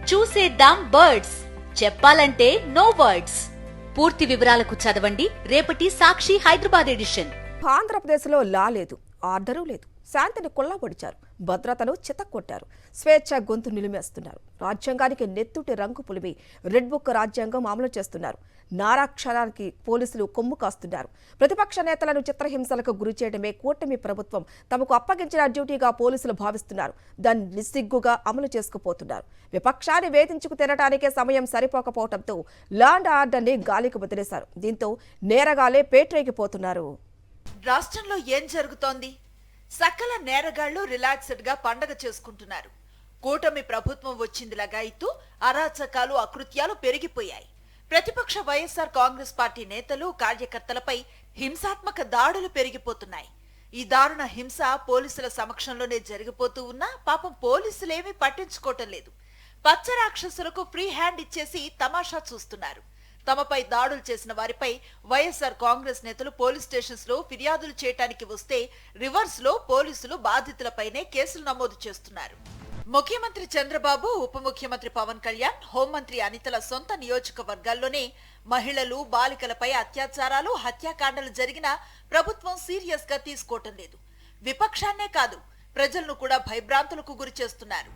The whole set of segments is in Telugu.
చూసేద్దాం బర్డ్స్, చెప్పాలంటే నో వర్డ్స్. పూర్తి వివరాలకు చదవండి రేపటి సాక్షి హైదరాబాద్ ఎడిషన్. ఆంధ్రప్రదేశ్లో లా లేదు, ఆర్డరు లేదు, శాంతిని కొల్లబొడిచారు, భద్రతను చితక్కొట్టారు, స్వేచ్ఛ గొంతు నిలిమేస్తున్నారు, రాజ్యాంగానికి నెత్తుటి రంగు పులిమి రెడ్ బుక్ రాజ్యాంగం అమలు చేస్తున్నారు, నారాక్షరానికి పోలీసులు కొమ్ము కాస్తున్నారు, ప్రతిపక్ష నేతలను చిత్రహింసలకు గురి చేయడమే కూటమి ప్రభుత్వం తమకు అప్పగించిన డ్యూటీగా పోలీసులు భావిస్తున్నారు, దాన్ని నిస్సిగ్గుగా అమలు చేసుకుపోతున్నారు. విపక్షాన్ని వేధించుకు తినటానికే సమయం సరిపోకపోవడంతో ల్యాండ్ ఆర్డర్ని గాలికి వదిలేశారు. దీంతో నేరగాలే పేట్రేగిపోతున్నారు. రాష్ట్రంలో ఏం జరుగుతోంది? సకల నేరగాళ్లు రిలాక్స్డ్ గా పండగ చేసుకుంటున్నారు. కూటమి ప్రభుత్వం వచ్చింది లగాయితూ అరాచకాలు అకృత్యాలు పెరిగిపోయాయి. ప్రతిపక్ష వైఎస్ఆర్ కాంగ్రెస్ పార్టీ నేతలు కార్యకర్తలపై హింసాత్మక దాడులు పెరిగిపోతున్నాయి. ఈ దారుణ హింస పోలీసుల సమక్షంలోనే జరిగిపోతూ ఉన్నా పాపం పోలీసులేమీ పట్టించుకోవటం లేదు. పచ్చ రాక్షసులకు ఫ్రీ హ్యాండ్ ఇచ్చేసి తమాషా చూస్తున్నారు. తమపై దాడులు చేసిన వారిపై వైఎస్ఆర్ కాంగ్రెస్ నేతలు పోలీస్ స్టేషన్స్ లో ఫిర్యాదులు చేయడానికి వస్తే రివర్స్ లో పోలీసులు బాధితులపైనే కేసులు నమోదు చేస్తున్నారు. ముఖ్యమంత్రి చంద్రబాబు, ఉప ముఖ్యమంత్రి పవన్ కళ్యాణ్, హోంమంత్రి అనితల సొంత నియోజకవర్గాల్లోనే మహిళలు, బాలికలపై అత్యాచారాలు, హత్యాకాండలు జరిగినా ప్రభుత్వం సీరియస్ గా తీసుకోవటం లేదు. విపక్షాన్నే కాదు, ప్రజలను కూడా భయభ్రాంతులకు గురి చేస్తున్నారు.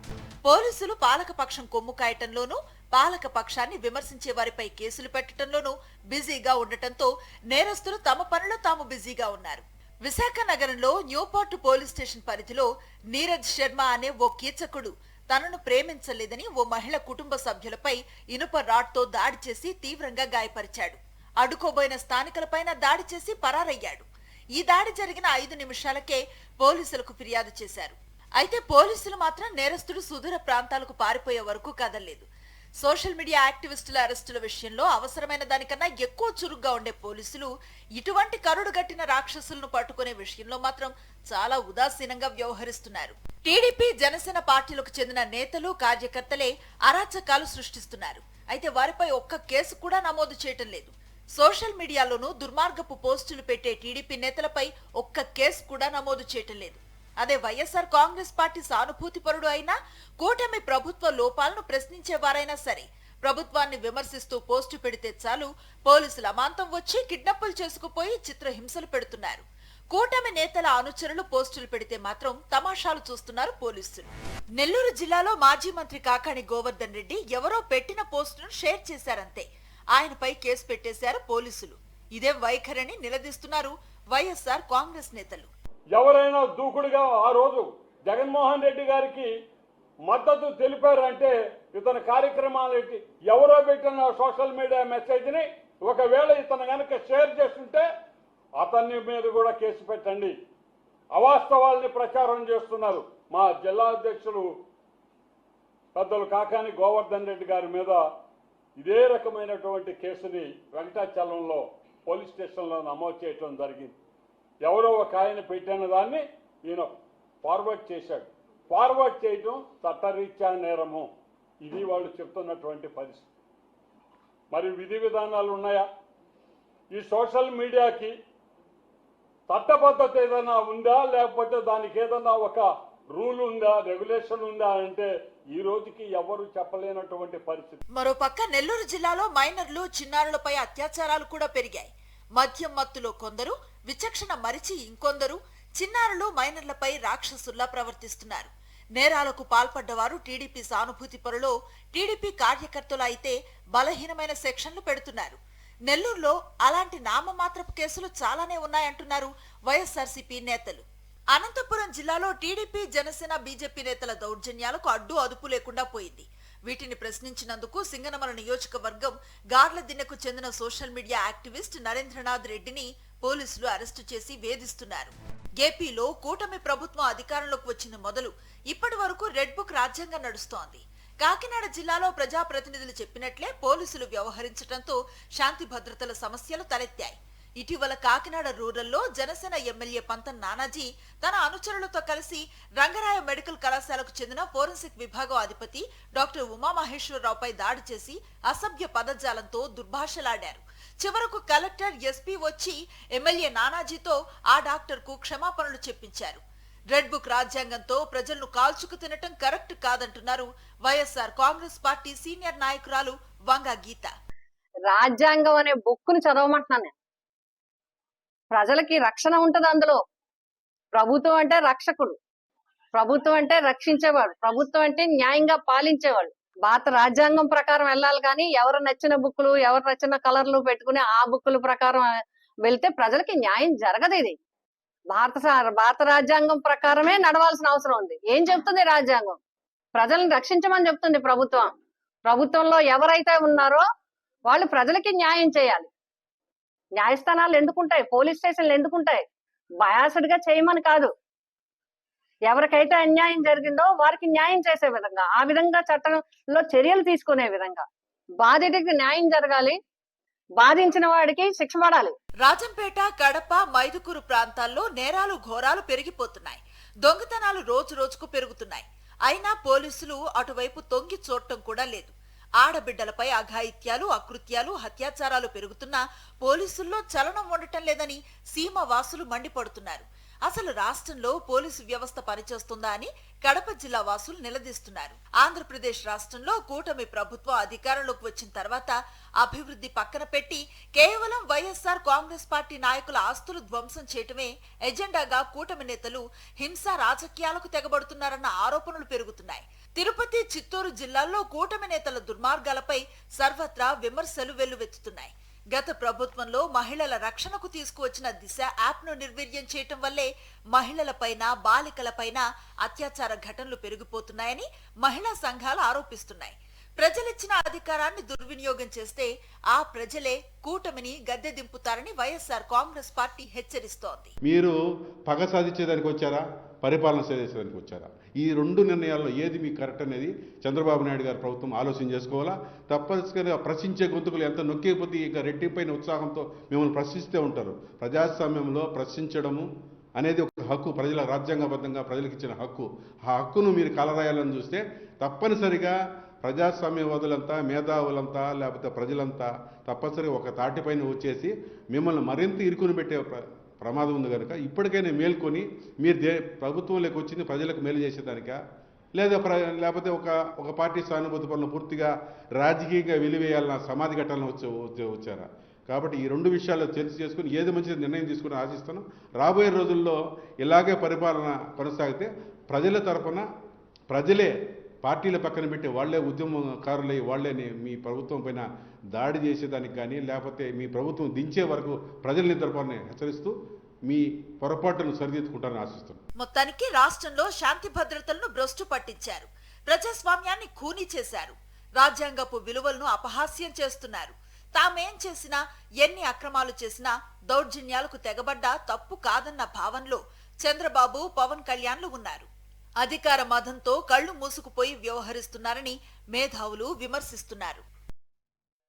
పోలీసులు పాలకపక్షం కొమ్ము కాయటంలోనూ, పాలక పక్షాన్ని విమర్శించే వారిపై కేసులు పెట్టడంలోనూ బిజీగా ఉండటంతో నేరస్తులు తమ పనిలో తాము బిజీగా ఉన్నారు. విశాఖ నగరంలో న్యూపోర్ట్ పోలీస్ స్టేషన్ పరిధిలో నీరజ్ శర్మ అనే ఓ కీచకుడు తనను ప్రేమించలేదని ఓ మహిళ కుటుంబ సభ్యులపై ఇనుప రాడ్తో దాడి చేసి తీవ్రంగా గాయపరిచాడు. అడ్డుకోబోయిన స్థానికులపైన దాడి చేసి పరారయ్యాడు. ఈ దాడి జరిగిన 5 నిమిషాలకే పోలీసులకు ఫిర్యాదు చేశారు. అయితే పోలీసులు మాత్రం నేరస్తుడు సుదూర ప్రాంతాలకు పారిపోయే వరకు కదలలేదు. సోషల్ మీడియా యాక్టివిస్టుల అరెస్టుల విషయంలో అవసరమైన దానికన్నా ఎక్కువ చురుగ్గా ఉండే పోలీసులు ఇటువంటి కరుడుగట్టిన రాక్షసులను పట్టుకునే విషయంలో మాత్రం చాలా ఉదాసీనంగా వ్యవహరిస్తున్నారు. టీడీపీ, జనసేన పార్టీలకు చెందిన నేతలు, కార్యకర్తలే అరాచకాలు సృష్టిస్తున్నారు. అయితే వారిపై ఒక్క కేసు కూడా నమోదు చేయటం లేదు. సోషల్ మీడియాలోనూ దుర్మార్గపు పోస్టులు పెట్టే టీడీపీ నేతలపై ఒక్క కేసు కూడా నమోదు చేయటం లేదు. అదే వైఎస్ఆర్ కాంగ్రెస్ పార్టీ సానుభూతి పరుడు అయినా, కూటమి ప్రభుత్వ లోపాలను ప్రశ్నించేవారైనా సరే ప్రభుత్వాన్ని విమర్శిస్తూ పోస్టు పెడితే చాలు పోలీసులు అమాంతం వచ్చి కిడ్నాపులు చేసుకుపోయి చిత్రహింసలు పెడుతున్నారు. కూటమి నేతల అనుచరులు పోస్టులు పెడితే మాత్రం తమాషాలు చూస్తున్నారు పోలీసులు. నెల్లూరు జిల్లాలో మాజీ మంత్రి కాకాణి గోవర్ధన్ రెడ్డి ఎవరో పెట్టిన పోస్టును షేర్ చేశారంతే, ఆయనపై కేసు పెట్టేశారు పోలీసులు. ఇదే వైఖరిని నిలదీస్తున్నారు వైఎస్ఆర్ కాంగ్రెస్ నేతలు. ఎవరైనా దూకుడుగా ఆ రోజు జగన్మోహన్ రెడ్డి గారికి మద్దతు తెలిపారంటే ఇతని కార్యక్రమాలకి ఎవరో పెట్టిన సోషల్ మీడియా మెసేజ్ని ఒకవేళ ఇతను కనుక షేర్ చేస్తుంటే అతన్ని మీద కూడా కేసు పెట్టండి. అవాస్తవాల్ని ప్రచారం చేస్తున్నారు. మా జిల్లా అధ్యక్షులు పెద్దలు కాకాని గోవర్ధన్ రెడ్డి గారి మీద ఇదే రకమైనటువంటి కేసుని వెంకటాచలంలో పోలీస్ స్టేషన్లో నమోదు చేయడం జరిగింది. ఎవరో ఒక ఆయన పెట్టిన దాన్ని ఈయన ఫార్వర్డ్ చేశాడు. ఫార్వర్డ్ చేయటం చట్టరీత్యా నేరము. ఇది వాళ్ళు చెప్తున్నటువంటి పరిస్థితి. మరి విధి విధానాలు ఉన్నాయా? ఈ సోషల్ మీడియాకి చట్టబద్ధత ఏదైనా ఉందా, లేకపోతే దానికి ఏదైనా ఒక రూల్ ఉందా, రెగ్యులేషన్ ఉందా అంటే ఈ రోజుకి ఎవరు చెప్పలేనటువంటి పరిస్థితి. మరోపక్క నెల్లూరు జిల్లాలో మైనర్లు, చిన్నారులపై అత్యాచారాలు కూడా పెరిగాయి. మద్యం మత్తులో కొందరు, విచక్షణ మరిచి ఇంకొందరు చిన్నారులు, మైనర్లపై రాక్షసుల్లా ప్రవర్తిస్తున్నారు. నేరాలకు పాల్పడ్డవారు టీడీపీ సానుభూతి పరులో, టీడీపీ కార్యకర్తలు అయితే బలహీనమైన సెక్షన్లు పెడుతున్నారు. నెల్లూరులో అలాంటి నామమాత్రపు కేసులు చాలానే ఉన్నాయంటున్నారు వైఎస్ఆర్సీపీ నేతలు. అనంతపురం జిల్లాలో టీడీపీ, జనసేన, బీజేపీ నేతల దౌర్జన్యాలకు అడ్డు అదుపు లేకుండా పోయింది. వీటిని ప్రశ్నించినందుకు సింగనమల నియోజకవర్గం గార్లదిన్నెకు చెందిన సోషల్ మీడియా యాక్టివిస్ట్ నరేంద్రనాథ్ రెడ్డిని పోలీసులు అరెస్టు చేసి వేధిస్తున్నారు. ఏపీలో కూటమి ప్రభుత్వం అధికారంలోకి వచ్చిన మొదలు ఇప్పటి వరకు రెడ్ బుక్ రాజ్యాంగం నడుస్తోంది. కాకినాడ జిల్లాలో ప్రజాప్రతినిధులు చెప్పినట్లే పోలీసులు వ్యవహరించడంతో శాంతి భద్రతల సమస్యలు తలెత్తాయి. ఇటీవల కాకినాడ రూరల్లో జనసేన ఎమ్మెల్యే పంతం నానాజీ తన అనుచరులతో కలిసి రంగరాయ మెడికల్ కళాశాలకు చెందిన ఫోరెన్సిక్ విభాగం అధిపతి డాక్టర్ ఉమామహేశ్వరరావుపై దాడి చేసి అసభ్య పదజాలంతో దుర్భాషలాడారు. చివరకు కలెక్టర్, ఎస్పీ వచ్చి ఎమ్మెల్యే నానాజీతో ఆ డాక్టర్ కు క్షమాపణలు చెప్పించారు. రెడ్ బుక్ రాజ్యాంగంతో ప్రజలను కాల్చుకు తినటం కరెక్ట్ కాదంటున్నారు వైఎస్ఆర్ కాంగ్రెస్ పార్టీ సీనియర్ నాయకురాలు వంగా గీత. రాజ్యాంగం అనే బుక్కుని చదవమంటున్నాను నేను. ప్రజలకి రక్షణ ఉంటది అందులో. ప్రభుత్వం అంటే రక్షకుడు, ప్రభుత్వం అంటే రక్షించేవాడు, ప్రభుత్వం అంటే న్యాయంగా పాలించేవాడు. భారత రాజ్యాంగం ప్రకారం వెళ్ళాలి కానీ ఎవరు నచ్చిన బుక్కులు, ఎవరు నచ్చిన కలర్లు పెట్టుకుని ఆ బుక్కుల ప్రకారం వెళ్తే ప్రజలకి న్యాయం జరగదు. ఇది భారత రాజ్యాంగం ప్రకారమే నడవాల్సిన అవసరం ఉంది. ఏం చెప్తుంది రాజ్యాంగం? ప్రజలను రక్షించమని చెప్తుంది ప్రభుత్వం. ప్రభుత్వంలో ఎవరైతే ఉన్నారో వాళ్ళు ప్రజలకి న్యాయం చేయాలి. న్యాయస్థానాలు ఎందుకుంటాయి, పోలీస్ స్టేషన్లు ఎందుకుంటాయి? బయాస్డ్ గా చేయమని కాదు, ఎవరికైతే అన్యాయం జరిగిందో వారికి న్యాయం చేసే విధంగా, ఆ విధంగా చట్టంలో చర్యలు తీసుకునే విధంగా బాధితుడికి న్యాయం జరగాలి, బాధించిన వాడికి శిక్ష పడాలి. రాజంపేట, కడప, మైదుకూరు ప్రాంతాల్లో నేరాలు ఘోరాలు పెరిగిపోతున్నాయి. దొంగతనాలు రోజు రోజుకు పెరుగుతున్నాయి. అయినా పోలీసులు అటువైపు తొంగి చూడటం కూడా లేదు. ఆడబిడ్డలపై అఘాయిత్యాలు, అకృత్యాలు, హత్యాచారాలు పెరుగుతున్నా పోలీసుల్లో చలనం ఉండటం లేదని సీమ వాసులు మండిపడుతున్నారు. అసలు రాష్ట్రంలో పోలీసు వ్యవస్థ పనిచేస్తుందా అని కడప జిల్లా వాసులు నిలదీస్తున్నారు. ఆంధ్రప్రదేశ్ రాష్ట్రంలో కూటమి ప్రభుత్వం అధికారంలోకి వచ్చిన తర్వాత అభివృద్ధి పక్కన పెట్టి కేవలం వైఎస్ఆర్ కాంగ్రెస్ పార్టీ నాయకుల ఆస్తులు ధ్వంసం చేయటమే ఎజెండాగా కూటమి నేతలు హింసా రాజకీయాలకు తెగబడుతున్నారన్న ఆరోపణలు పెరుగుతున్నాయి. తిరుపతి, చిత్తూరు జిల్లాల్లో కూటమి నేతల దుర్మార్గాలపై సర్వత్రా విమర్శలు వెల్లువెత్తుతున్నాయి. గత ప్రభుత్వంలో మహిళల రక్షణకు తీసుకువచ్చిన దిశ యాప్ ను నిర్వీర్యం చేయటం వల్లే మహిళలపైన, బాలికలపైన అత్యాచార ఘటనలు పెరిగిపోతున్నాయని మహిళా సంఘాలు ఆరోపిస్తున్నాయి. ప్రజలిచ్చిన అధికారాన్ని దుర్వినియోగం చేస్తే ఆ ప్రజలే కూటమిని గద్దె దింపుతారని వైఎస్ఆర్ కాంగ్రెస్ పార్టీ హెచ్చరిస్తోంది. మీరు పగ సాధించేదానికి వచ్చారా, పరిపాలన చేసేదానికి వచ్చారా? ఈ రెండు నిర్ణయాల్లో ఏది మీకు కరెక్ట్ అనేది చంద్రబాబు నాయుడు గారి ప్రభుత్వం ఆలోచన చేసుకోవాలా. తప్పనిసరిగా ప్రశ్నించే గొంతుకులు ఎంత నొక్కేపోతే ఇక రెట్టింపైన ఉత్సాహంతో మిమ్మల్ని ప్రశ్నిస్తూ ఉంటారు. ప్రజాస్వామ్యంలో ప్రశ్నించడము అనేది ఒక హక్కు, ప్రజల రాజ్యాంగబద్ధంగా ప్రజలకు ఇచ్చిన హక్కు. ఆ హక్కును మీరు కలరాయాలని చూస్తే తప్పనిసరిగా ప్రజాస్వామ్యవాదులంతా, మేధావులంతా, లేకపోతే ప్రజలంతా తప్పనిసరిగా ఒక తాటిపైన వచ్చేసి మిమ్మల్ని మరింత ఇరుకుని పెట్టే ప్రమాదం ఉంది కనుక ఇప్పటికైనా మేల్కొని మీరు ప్రభుత్వంలోకి వచ్చింది ప్రజలకు మేలు చేసేదానికా, లేకపోతే ఒక పార్టీ సానుభూతి పనులు పూర్తిగా రాజకీయంగా వెలివేయాలన్న సమాధి ఘట్టాలను వచ్చారా? కాబట్టి ఈ రెండు విషయాల్లో చర్చ చేసుకుని ఏది మంచి నిర్ణయం తీసుకుని ఆశిస్తాను. రాబోయే రోజుల్లో ఇలాగే పరిపాలన కొనసాగితే ప్రజల తరఫున ప్రజలే పార్టీల పక్కన పెట్టి వాళ్లే ఉద్యమకారులై వాళ్లే మీ ప్రభుత్వం పైన దాడి చేసేదానికి కానీ, లేకపోతే మీ ప్రభుత్వం దించే వరకు ప్రజల్ని తరపున హెచ్చరిస్తూ మీ పొరపాటును సరిదిద్దుకుంటారని ఆశిస్తున్నాను. మొత్తానికి రాష్ట్రంలో శాంతి భద్రతలను భ్రష్టు పట్టించారు. ప్రజాస్వామ్యాన్ని ఖూనీ చేశారు. రాజ్యాంగపు విలువలను అపహాస్యం చేస్తున్నారు. తామేం చేసినా, ఎన్ని అక్రమాలు చేసినా దౌర్జన్యాలకు తెగబడ్డా తప్పు కాదన్న భావనలో చంద్రబాబు, పవన్ కళ్యాణ్లు ఉన్నారు. అధికార మదంతో కళ్లు మూసుకుపోయి వ్యవహరిస్తున్నారని మేధావులు విమర్శిస్తున్నారు.